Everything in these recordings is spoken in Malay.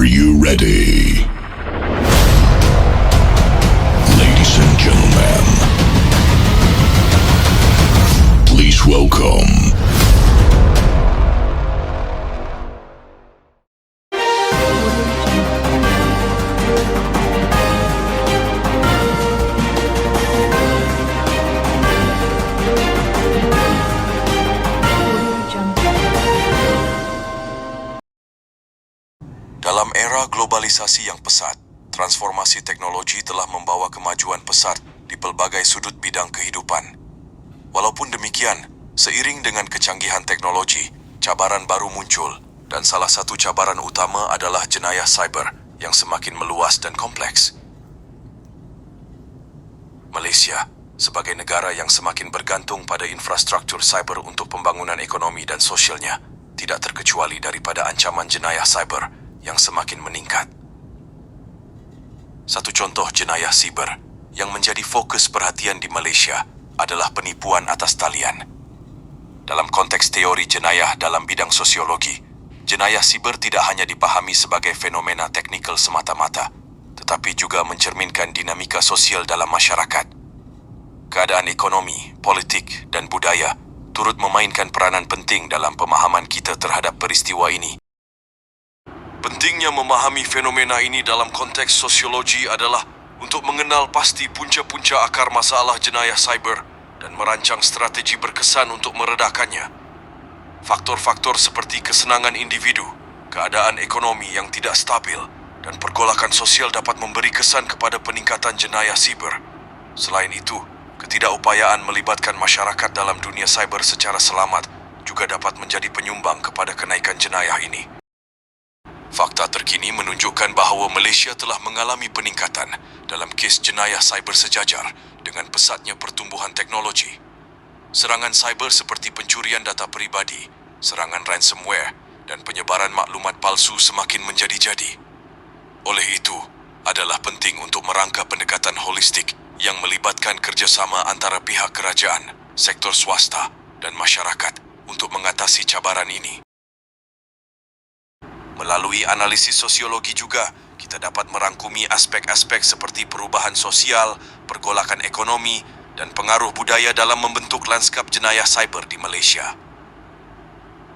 Are you ready? Ladies and gentlemen, please welcome Dalam era globalisasi yang pesat, transformasi teknologi telah membawa kemajuan pesat di pelbagai sudut bidang kehidupan. Walaupun demikian, seiring dengan kecanggihan teknologi, cabaran baru muncul dan salah satu cabaran utama adalah jenayah cyber yang semakin meluas dan kompleks. Malaysia, sebagai negara yang semakin bergantung pada infrastruktur cyber untuk pembangunan ekonomi dan sosialnya, tidak terkecuali daripada ancaman jenayah cyber yang semakin meningkat. Satu contoh jenayah siber yang menjadi fokus perhatian di Malaysia adalah penipuan atas talian. Dalam konteks teori jenayah dalam bidang sosiologi, jenayah siber tidak hanya dipahami sebagai fenomena teknikal semata-mata, tetapi juga mencerminkan dinamika sosial dalam masyarakat. Keadaan ekonomi, politik, dan budaya turut memainkan peranan penting dalam pemahaman kita terhadap peristiwa ini. Pentingnya memahami fenomena ini dalam konteks sosiologi adalah untuk mengenal pasti punca-punca akar masalah jenayah cyber dan merancang strategi berkesan untuk meredakannya. Faktor-faktor seperti kesenangan individu, keadaan ekonomi yang tidak stabil, dan pergolakan sosial dapat memberi kesan kepada peningkatan jenayah siber. Selain itu, ketidakupayaan melibatkan masyarakat dalam dunia cyber secara selamat juga dapat menjadi penyumbang kepada kenaikan jenayah ini. Fakta terkini menunjukkan bahawa Malaysia telah mengalami peningkatan dalam kes jenayah cyber sejajar dengan pesatnya pertumbuhan teknologi. Serangan cyber seperti pencurian data peribadi, serangan ransomware, dan penyebaran maklumat palsu semakin menjadi-jadi. Oleh itu, adalah penting untuk merangka pendekatan holistik yang melibatkan kerjasama antara pihak kerajaan, sektor swasta, dan masyarakat untuk mengatasi cabaran ini. Melalui analisis sosiologi juga, kita dapat merangkumi aspek-aspek seperti perubahan sosial, pergolakan ekonomi, dan pengaruh budaya dalam membentuk lanskap jenayah cyber di Malaysia.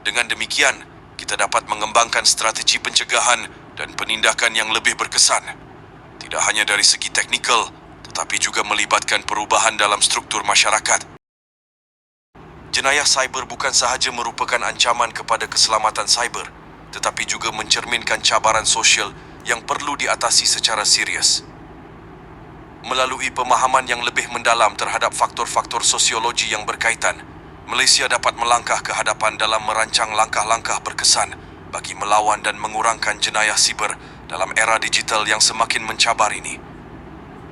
Dengan demikian, kita dapat mengembangkan strategi pencegahan dan penindakan yang lebih berkesan, tidak hanya dari segi teknikal, tetapi juga melibatkan perubahan dalam struktur masyarakat. Jenayah cyber bukan sahaja merupakan ancaman kepada keselamatan cyber, tetapi juga mencerminkan cabaran sosial yang perlu diatasi secara serius. Melalui pemahaman yang lebih mendalam terhadap faktor-faktor sosiologi yang berkaitan, Malaysia dapat melangkah ke hadapan dalam merancang langkah-langkah berkesan bagi melawan dan mengurangkan jenayah siber dalam era digital yang semakin mencabar ini.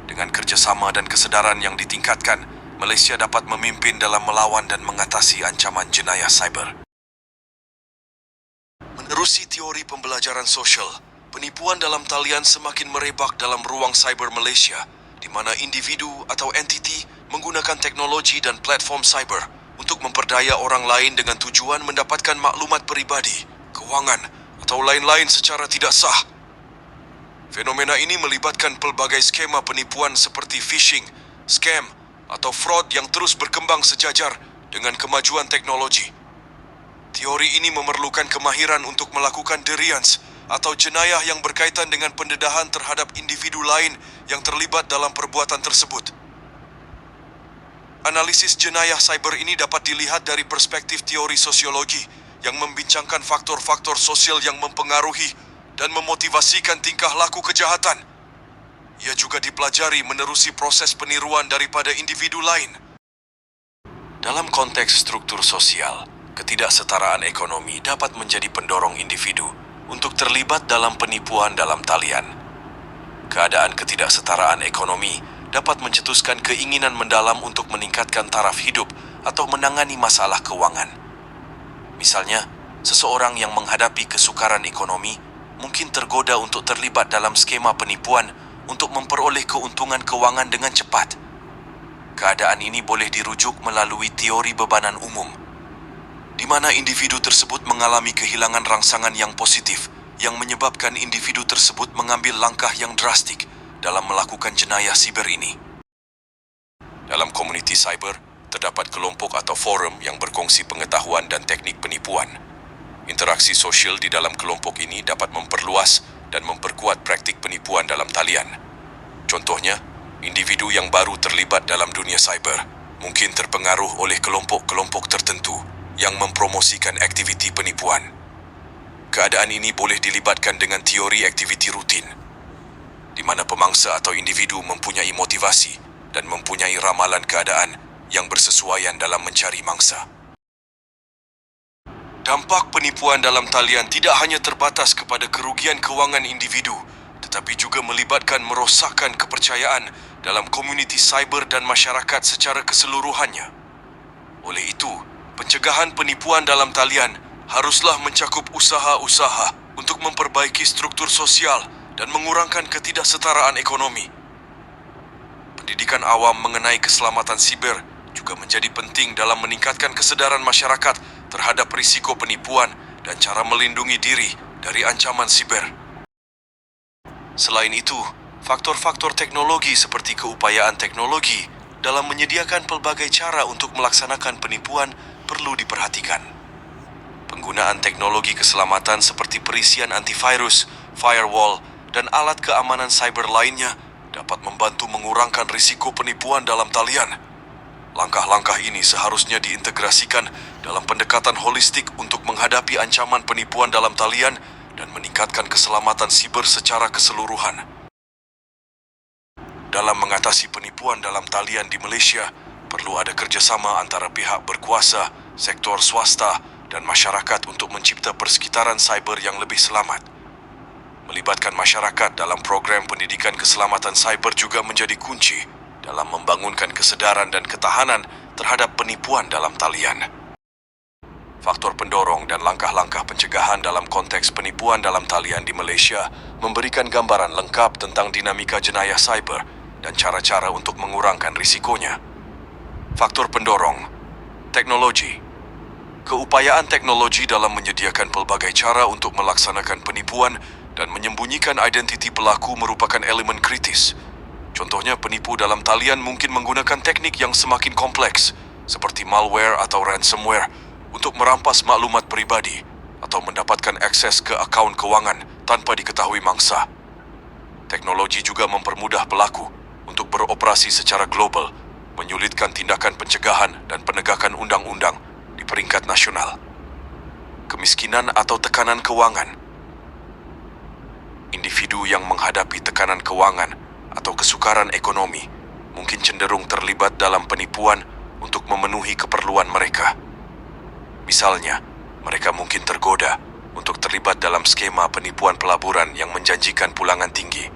Dengan kerjasama dan kesedaran yang ditingkatkan, Malaysia dapat memimpin dalam melawan dan mengatasi ancaman jenayah cyber. Menerusi teori pembelajaran sosial, penipuan dalam talian semakin merebak dalam ruang cyber Malaysia, di mana individu atau entiti menggunakan teknologi dan platform cyber untuk memperdaya orang lain dengan tujuan mendapatkan maklumat peribadi, kewangan, atau lain-lain secara tidak sah. Fenomena ini melibatkan pelbagai skema penipuan seperti phishing, scam, atau fraud yang terus berkembang sejajar dengan kemajuan teknologi. Teori ini memerlukan kemahiran untuk melakukan deviance atau jenayah yang berkaitan dengan pendedahan terhadap individu lain yang terlibat dalam perbuatan tersebut. Analisis jenayah cyber ini dapat dilihat dari perspektif teori sosiologi yang membincangkan faktor-faktor sosial yang mempengaruhi dan memotivasikan tingkah laku kejahatan. Ia juga dipelajari menerusi proses peniruan daripada individu lain. Dalam konteks struktur sosial, ketidaksetaraan ekonomi dapat menjadi pendorong individu untuk terlibat dalam penipuan dalam talian. Keadaan ketidaksetaraan ekonomi dapat mencetuskan keinginan mendalam untuk meningkatkan taraf hidup atau menangani masalah keuangan. Misalnya, seseorang yang menghadapi kesukaran ekonomi mungkin tergoda untuk terlibat dalam skema penipuan untuk memperoleh keuntungan keuangan dengan cepat. Keadaan ini boleh dirujuk melalui teori bebanan umum, di mana individu tersebut mengalami kehilangan rangsangan yang positif yang menyebabkan individu tersebut mengambil langkah yang drastik dalam melakukan jenayah siber ini. Dalam komuniti cyber, terdapat kelompok atau forum yang berkongsi pengetahuan dan teknik penipuan. Interaksi sosial di dalam kelompok ini dapat memperluas dan memperkuat praktik penipuan dalam talian. Contohnya, individu yang baru terlibat dalam dunia cyber mungkin terpengaruh oleh kelompok-kelompok tertentu yang mempromosikan aktiviti penipuan. Keadaan ini boleh dilibatkan dengan teori aktiviti rutin, di mana pemangsa atau individu mempunyai motivasi dan mempunyai ramalan keadaan yang bersesuaian dalam mencari mangsa. Dampak penipuan dalam talian tidak hanya terbatas kepada kerugian kewangan individu, tetapi juga melibatkan merosakkan kepercayaan dalam komuniti cyber dan masyarakat secara keseluruhannya. Oleh itu, pencegahan penipuan dalam talian haruslah mencakup usaha-usaha untuk memperbaiki struktur sosial dan mengurangkan ketidaksetaraan ekonomi. Pendidikan awam mengenai keselamatan siber juga menjadi penting dalam meningkatkan kesedaran masyarakat terhadap risiko penipuan dan cara melindungi diri dari ancaman siber. Selain itu, faktor-faktor teknologi seperti keupayaan teknologi dalam menyediakan pelbagai cara untuk melaksanakan penipuan perlu diperhatikan. Penggunaan teknologi keselamatan seperti perisian antivirus, firewall, dan alat keamanan cyber lainnya dapat membantu mengurangkan risiko penipuan dalam talian. Langkah-langkah ini seharusnya diintegrasikan dalam pendekatan holistik untuk menghadapi ancaman penipuan dalam talian dan meningkatkan keselamatan siber secara keseluruhan. Dalam mengatasi penipuan dalam talian di Malaysia, perlu ada kerjasama antara pihak berkuasa, sektor swasta dan masyarakat untuk mencipta persekitaran cyber yang lebih selamat. Melibatkan masyarakat dalam program pendidikan keselamatan cyber juga menjadi kunci dalam membangunkan kesedaran dan ketahanan terhadap penipuan dalam talian. Faktor pendorong dan langkah-langkah pencegahan dalam konteks penipuan dalam talian di Malaysia memberikan gambaran lengkap tentang dinamika jenayah cyber dan cara-cara untuk mengurangkan risikonya. Faktor pendorong, teknologi. Keupayaan teknologi dalam menyediakan pelbagai cara untuk melaksanakan penipuan dan menyembunyikan identiti pelaku merupakan elemen kritis. Contohnya, penipu dalam talian mungkin menggunakan teknik yang semakin kompleks, seperti malware atau ransomware, untuk merampas maklumat pribadi atau mendapatkan akses ke akaun kewangan tanpa diketahui mangsa. Teknologi juga mempermudah pelaku untuk beroperasi secara global, menyulitkan tindakan pencegahan dan penegakan undang-undang di peringkat nasional. Kemiskinan atau tekanan kewangan. Individu yang menghadapi tekanan kewangan atau kesukaran ekonomi mungkin cenderung terlibat dalam penipuan untuk memenuhi keperluan mereka. Misalnya, mereka mungkin tergoda untuk terlibat dalam skema penipuan pelaburan yang menjanjikan pulangan tinggi.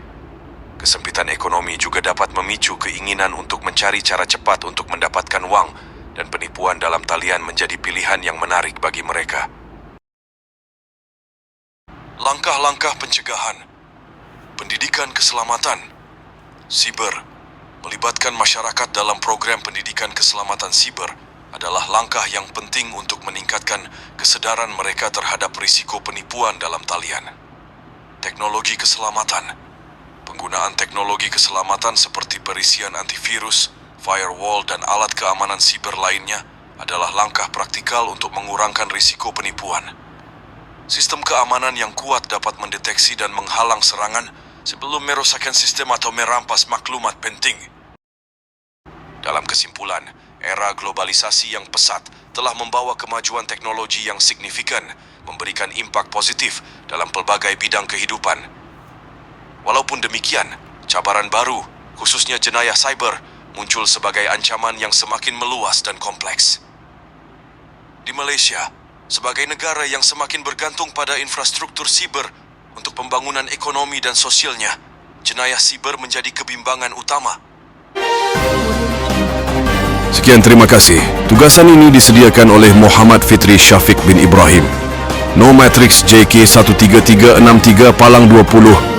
Kesempitan ekonomi juga dapat memicu keinginan untuk mencari cara cepat untuk mendapatkan wang, dan penipuan dalam talian menjadi pilihan yang menarik bagi mereka. Langkah-langkah pencegahan, pendidikan keselamatan, siber, melibatkan masyarakat dalam program pendidikan keselamatan siber adalah langkah yang penting untuk meningkatkan kesedaran mereka terhadap risiko penipuan dalam talian. Teknologi keselamatan. Penggunaan teknologi keselamatan seperti perisian antivirus, firewall, dan alat keamanan siber lainnya adalah langkah praktikal untuk mengurangkan risiko penipuan. Sistem keamanan yang kuat dapat mendeteksi dan menghalang serangan sebelum merosakkan sistem atau merampas maklumat penting. Dalam kesimpulan, era globalisasi yang pesat telah membawa kemajuan teknologi yang signifikan, memberikan impak positif dalam pelbagai bidang kehidupan. Walaupun demikian, cabaran baru, khususnya jenayah cyber, muncul sebagai ancaman yang semakin meluas dan kompleks. Di Malaysia, sebagai negara yang semakin bergantung pada infrastruktur siber untuk pembangunan ekonomi dan sosialnya, jenayah siber menjadi kebimbangan utama. Sekian, terima kasih. Tugasan ini disediakan oleh Muhammad Fitri Syafiq bin Ibrahim. No Matrix JK 13363 Palang 20